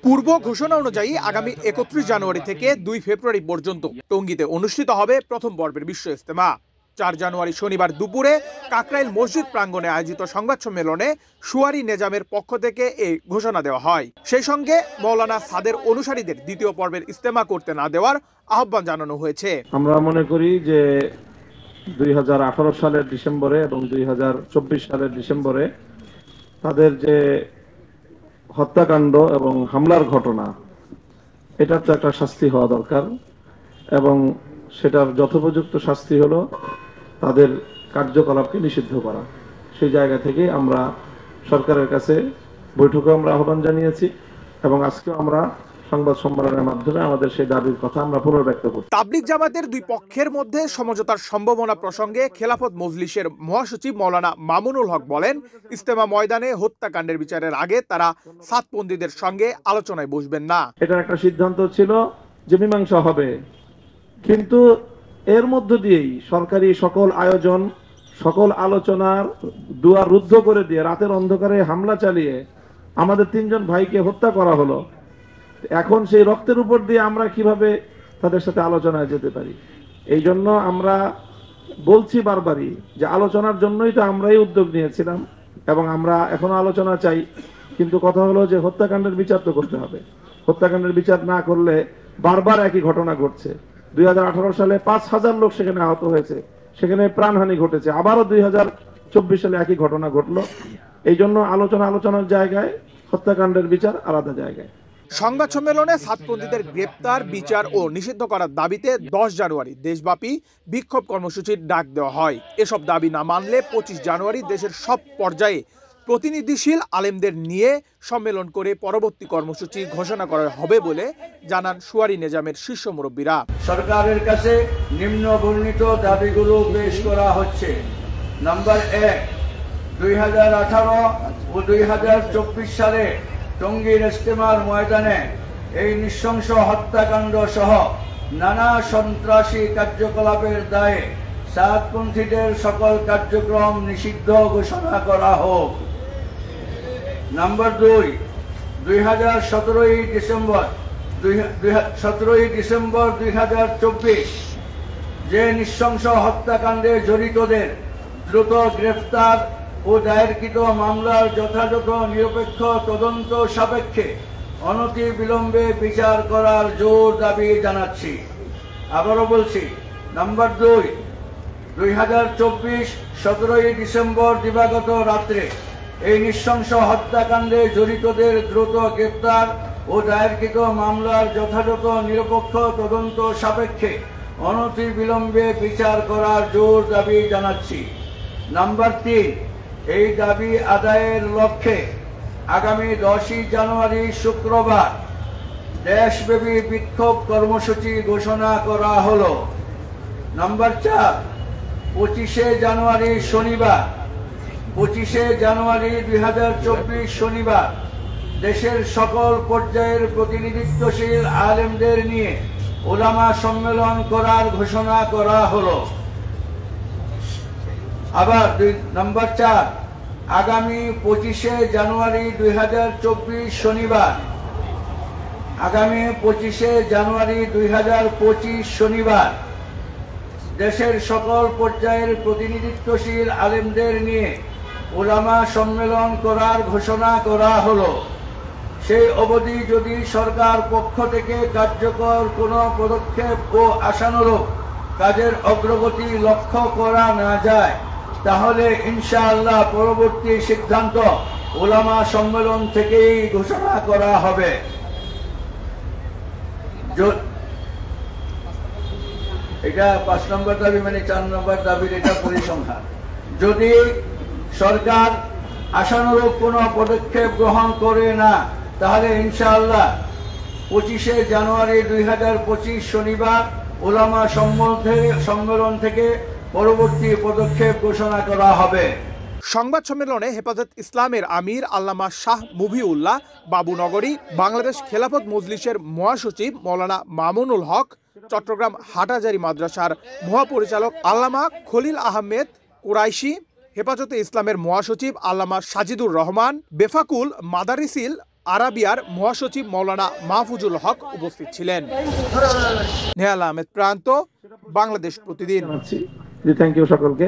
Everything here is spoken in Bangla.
পূর্ব ঘোষণা অনুযায়ী আগামী 31 জানুয়ারি থেকে 2 ফেব্রুয়ারি পর্যন্ত টঙ্গীতে অনুষ্ঠিত হবে প্রথম পর্বের বিশ্ব ইজতেমা। 4 জানুয়ারি শনিবার দুপুরে কাকরাইল মসজিদ প্রাঙ্গণে আয়োজিত সংবাদ সম্মেলনে সুয়ারি নেজামের পক্ষ থেকে এই ঘোষণা দেওয়া হয়। সেই সঙ্গে মৌলানা সাদের অনুসারীদের দ্বিতীয় পর্বের ইজতেমা করতে না দেওয়ার আহ্বান জানানো হয়েছে। আমরা মনে করি যে 2018 সালের ডিসেম্বরে এবং 2024 সালের ডিসেম্বরে তাদের যে হত্যাকাণ্ড এবং হামলার ঘটনা, এটার তো একটা শাস্তি হওয়া দরকার এবং সেটার যথোপযুক্ত শাস্তি হলো তাদের কার্যকলাপকে নিষিদ্ধ করা। সেই জায়গা থেকে আমরা সরকারের কাছে বৈঠকে আমরা আহ্বান জানিয়েছি এবং আজকেও আমরা সংবাদ সম্মেলনের মাধ্যমে আমাদের সেই দাবির কথা আমরা পুনর্ব্যক্ত করছি। তাবলিগ জামাতের দুই পক্ষের মধ্যে সমঝোতার সম্ভাবনা প্রসঙ্গে খেলাফত মজলিসের মহাসচিব মৌলানা মামুনুল হক বলেন, ইজতেমা ময়দানে হত্যাকাণ্ডের বিচারের আগে তারা সাতপন্থীদের সঙ্গে আলোচনায় বসবেন না। এটা একটা সিদ্ধান্ত ছিল যে মীমাংসা হবে, কিন্তু এর মধ্য দিয়েই সরকারি সকল আয়োজন, সকল আলোচনার দুয়ার রুদ্ধ করে দিয়ে রাতের অন্ধকারে হামলা চালিয়ে আমাদের 3 জন ভাইকে হত্যা করা হলো। এখন সেই রক্তের উপর দিয়ে আমরা কিভাবে তাদের সাথে আলোচনায় যেতে পারি? এই জন্য আমরা বলছি বারবারই যে আলোচনার জন্যই তো আমরাই উদ্যোগ নিয়েছিলাম এবং আমরা এখনো আলোচনা চাই, কিন্তু কথা হলো যে হত্যাকাণ্ডের বিচার তো করতে হবে। হত্যাকাণ্ডের বিচার না করলে বারবার একই ঘটনা ঘটছে। 2018 সালে 5000 লোক সেখানে আহত হয়েছে, সেখানে প্রাণহানি ঘটেছে, আবারও 2024 সালে একই ঘটনা ঘটলো। এই জন্য আলোচনার জায়গায়, হত্যাকাণ্ডের বিচার আলাদা জায়গায়। সংবাদ সম্মেলনে সাতপন্থীদের গ্রেপ্তার, বিচার ও নিষিদ্ধ করার দাবিতে 10 জানুয়ারি দেশব্যাপী বিক্ষোভ কর্মসূচির ডাক দেওয়া হয়। এসব দাবি না মানলে 25 জানুয়ারি দেশের সব পর্যায়ে প্রতিনিধিশীল আলেমদের নিয়ে সম্মেলন করে পরবর্তী কর্মসূচি ঘোষণা করা হবে বলে জানান সুয়ারি নেজামের শীর্ষ মুরব্বীরা। সরকারের কাছে নিম্ন বর্ণিত দাবিগুলো পেশ করা হচ্ছে। নাম্বার 1, 2018 ও 2024 সালে টঙ্গীর ইজতেমার ময়দানে এই নৃশংস হত্যাকাণ্ড সহ নানা সন্ত্রাসী কার্যকলাপের দায়ে সাতপন্থীদের সকল কার্যক্রম নিষিদ্ধ ঘোষণা করা হোক। নাম্বার 2, 17 ডিসেম্বর 2024 যে নৃশংস হত্যাকাণ্ডে জড়িতদের দ্রুত গ্রেফতার ও দায়েরকৃত মামলার যথাযথ নিরপেক্ষ তদন্ত সাপেক্ষে অনতি বিলম্বে বিচার করার জোর দাবি জানাচ্ছি। আবারও বলছি, নাম্বার 2, 2024 17 ডিসেম্বর দিবাগত রাত্রে এই নৃশংস হত্যাকাণ্ডে জড়িতদের দ্রুত গ্রেফতার ও দায়েরকৃত মামলার যথাযথ নিরপেক্ষ তদন্ত সাপেক্ষে অনতি বিলম্বে বিচার করার জোর দাবি জানাচ্ছি। নাম্বার 3, এই দাবি আদায়ের লক্ষ্যে আগামী 10 জানুয়ারি শুক্রবার দেশব্যাপী বিক্ষোভ কর্মসূচি ঘোষণা করা হলো। নাম্বার 4, 25 জানুয়ারি শনিবার 2024 শনিবার দেশের সকল পর্যায়ের প্রতিনিধিত্বশীল আলেমদের নিয়ে ওলামা সম্মেলন করার ঘোষণা করা হলো। আবার নাম্বার 4, আগামী 25 জানুয়ারি 2024 শনিবার শনিবার দেশের সকল পর্যায়ের প্রতিনিধিত্বশীল আলেমদের নিয়ে ওলামা সম্মেলন করার ঘোষণা করা হলো। সেই অবধি যদি সরকার পক্ষ থেকে কার্যকর কোনো পদক্ষেপ ও আশানুরূপ কাজের অগ্রগতি লক্ষ্য করা না যায়, তাহলে ইনশাআল্লাহ পরবর্তী সিদ্ধান্ত ওলামা সম্মেলন থেকেই ঘোষণা করা হবে। এটা 5 নম্বর দাবি, মানে 4 নম্বর দাবির এটা পরিসংখ্যান। যদি সরকার আশানুরূপ কোনো পদক্ষেপ গ্রহণ করে না, তাহলে ইনশাআল্লাহ 25 জানুয়ারি 2025 শনিবার ওলামা সম্মেলন থেকে পরবর্তী পদক্ষেপ ঘোষণা করা হবে। সংবাদ সম্মেলনে হেফাজত ইসলামের আমির আল্লামা শাহ মুভিউল্লাহ বাবুনগরী, বাংলাদেশ খেলাফত মজলিসের মহাসচিব মৌলানা মামুনুল হক, চট্টগ্রাম হাটহাজারী মাদ্রাসার মহাপরিচালক আল্লামা খলিল আহমেদ কুরাইশি, হেফাজতে ইসলামের মহাসচিব আল্লামা সাজিদুর রহমান, বেফাকুল মাদারিসিল আরাবিয়ার মহাসচিব মাওলানা মাহফুজুল হক উপস্থিত ছিলেন। নেহাল আহমেদ প্রান্ত, বাংলাদেশ প্রতিদিন। থ্যাংক ইউ সকলকে।